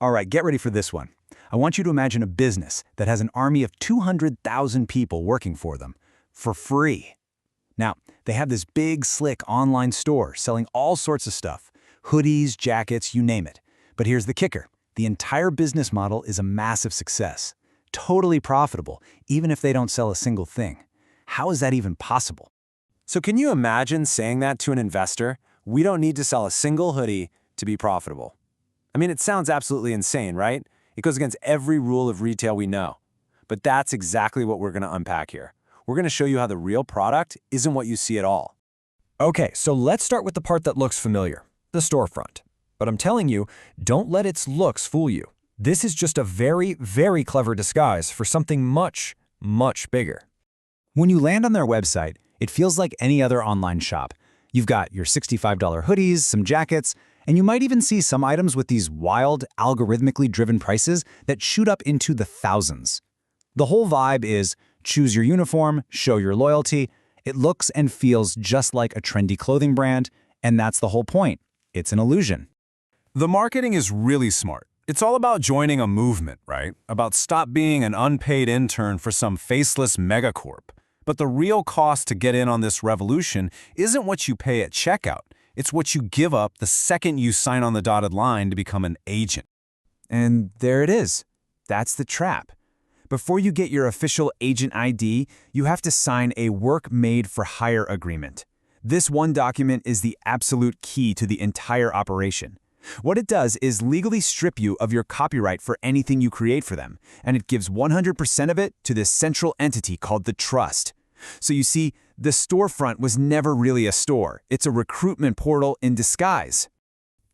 All right, get ready for this one. I want you to imagine a business that has an army of 200,000 people working for them, for free. Now, they have this big, slick online store selling all sorts of stuff, hoodies, jackets, you name it. But here's the kicker. The entire business model is a massive success. Totally profitable, even if they don't sell a single thing. How is that even possible? So can you imagine saying that to an investor? We don't need to sell a single hoodie to be profitable. I mean, it sounds absolutely insane, right? It goes against every rule of retail we know. But that's exactly what we're going to unpack here. We're going to show you how the real product isn't what you see at all. Okay, so let's start with the part that looks familiar, the storefront. But I'm telling you, don't let its looks fool you. This is just a very, very clever disguise for something much, much bigger. When you land on their website, it feels like any other online shop. You've got your $65 hoodies, some jackets, and you might even see some items with these wild, algorithmically driven prices that shoot up into the thousands. The whole vibe is choose your uniform, show your loyalty. It looks and feels just like a trendy clothing brand, and that's the whole point. It's an illusion. The marketing is really smart. It's all about joining a movement, right? About stop being an unpaid intern for some faceless megacorp. But the real cost to get in on this revolution isn't what you pay at checkout. It's what you give up the second you sign on the dotted line to become an agent. And there it is. That's the trap. Before you get your official agent ID, you have to sign a work-made-for-hire agreement. This one document is the absolute key to the entire operation. What it does is legally strip you of your copyright for anything you create for them, and it gives 100% of it to this central entity called the trust. So you see, the storefront was never really a store. It's a recruitment portal in disguise.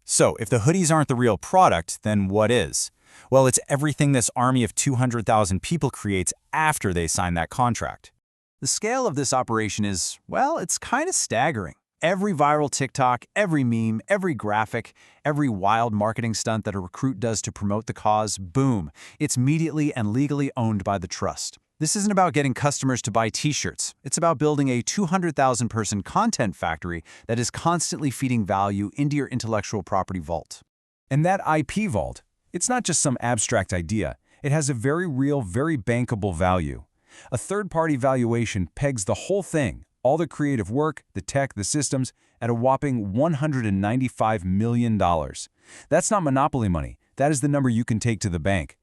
So if the hoodies aren't the real product, then what is? Well, it's everything this army of 200,000 people creates after they sign that contract. The scale of this operation is, well, it's kind of staggering. Every viral TikTok, every meme, every graphic, every wild marketing stunt that a recruit does to promote the cause, boom, it's immediately and legally owned by the trust. This isn't about getting customers to buy t-shirts. It's about building a 200,000-person content factory that is constantly feeding value into your intellectual property vault. And that IP vault, it's not just some abstract idea. It has a very real, very bankable value. A third-party valuation pegs the whole thing, all the creative work, the tech, the systems, at a whopping $195 million. That's not monopoly money. That is the number you can take to the bank.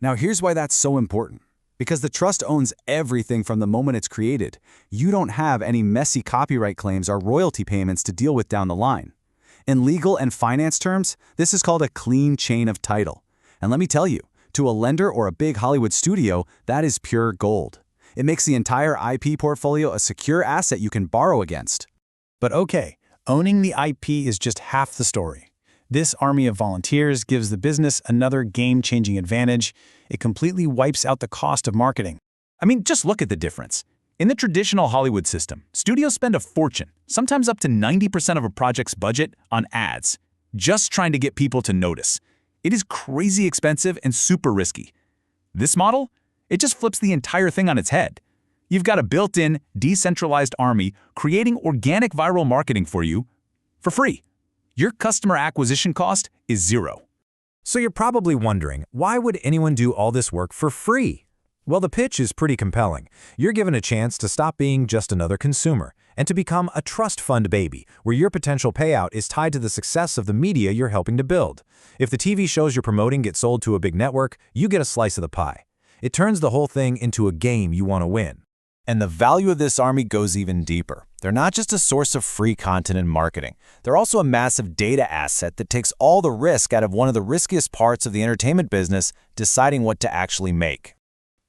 Now here's why that's so important. Because the trust owns everything from the moment it's created. You don't have any messy copyright claims or royalty payments to deal with down the line. In legal and finance terms, this is called a clean chain of title. And let me tell you, to a lender or a big Hollywood studio, that is pure gold. It makes the entire IP portfolio a secure asset you can borrow against. But okay, owning the IP is just half the story. This army of volunteers gives the business another game-changing advantage. It completely wipes out the cost of marketing. I mean, just look at the difference. In the traditional Hollywood system, studios spend a fortune, sometimes up to 90% of a project's budget, on ads, just trying to get people to notice. It is crazy expensive and super risky. This model? It just flips the entire thing on its head. You've got a built-in, decentralized army creating organic viral marketing for you for free. Your customer acquisition cost is zero. So you're probably wondering, why would anyone do all this work for free? Well, the pitch is pretty compelling. You're given a chance to stop being just another consumer and to become a trust fund baby, where your potential payout is tied to the success of the media you're helping to build. If the TV shows you're promoting get sold to a big network, you get a slice of the pie. It turns the whole thing into a game you want to win. And the value of this army goes even deeper. They're not just a source of free content and marketing. They're also a massive data asset that takes all the risk out of one of the riskiest parts of the entertainment business, deciding what to actually make.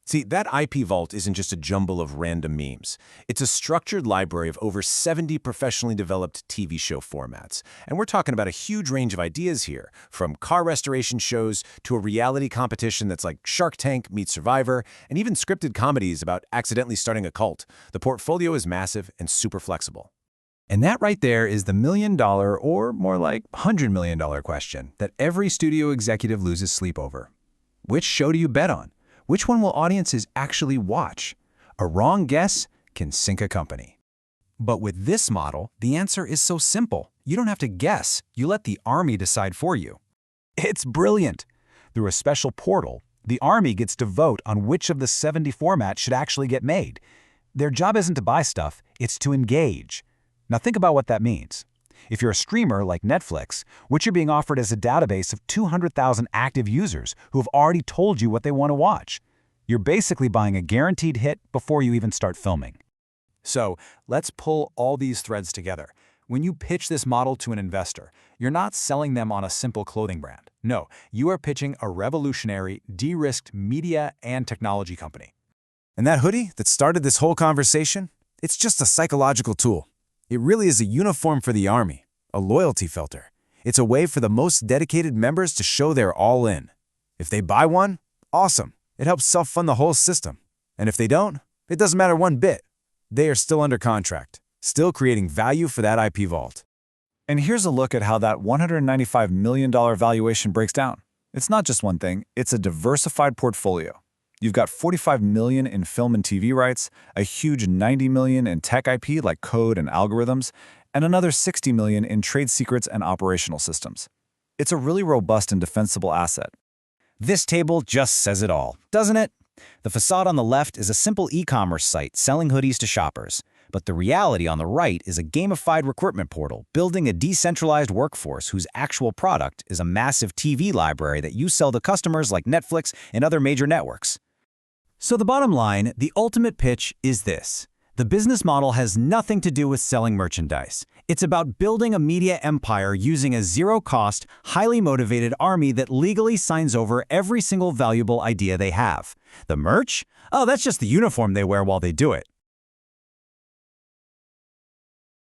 See, that IP vault isn't just a jumble of random memes. It's a structured library of over 70 professionally developed TV show formats. And we're talking about a huge range of ideas here, from car restoration shows to a reality competition that's like Shark Tank meets Survivor, and even scripted comedies about accidentally starting a cult. The portfolio is massive and super flexible. And that right there is the $1 million, or more like $100 million question that every studio executive loses sleep over. Which show do you bet on? Which one will audiences actually watch? A wrong guess can sink a company. But with this model, the answer is so simple. You don't have to guess. You let the army decide for you. It's brilliant. Through a special portal, the Army gets to vote on which of the 70 formats should actually get made. Their job isn't to buy stuff, it's to engage. Now think about what that means. If you're a streamer like Netflix, what you're being offered is a database of 200,000 active users who have already told you what they want to watch. You're basically buying a guaranteed hit before you even start filming. So let's pull all these threads together. When you pitch this model to an investor, you're not selling them on a simple clothing brand. No, you are pitching a revolutionary, de-risked media and technology company. And that hoodie that started this whole conversation, it's just a psychological tool. It really is a uniform for the Army, a loyalty filter. It's a way for the most dedicated members to show they're all in. If they buy one, awesome. It helps self-fund the whole system. And if they don't, it doesn't matter one bit. They are still under contract, still creating value for that IP vault. And here's a look at how that $195 million valuation breaks down. It's not just one thing, it's a diversified portfolio. You've got $45 million in film and TV rights, a huge $90 million in tech IP like code and algorithms, and another $60 million in trade secrets and operational systems. It's a really robust and defensible asset. This table just says it all, doesn't it? The facade on the left is a simple e-commerce site selling hoodies to shoppers. But the reality on the right is a gamified recruitment portal building a decentralized workforce whose actual product is a massive TV library that you sell to customers like Netflix and other major networks. So the bottom line, the ultimate pitch is this. The business model has nothing to do with selling merchandise. It's about building a media empire using a zero-cost, highly motivated army that legally signs over every single valuable idea they have. The merch? Oh, that's just the uniform they wear while they do it.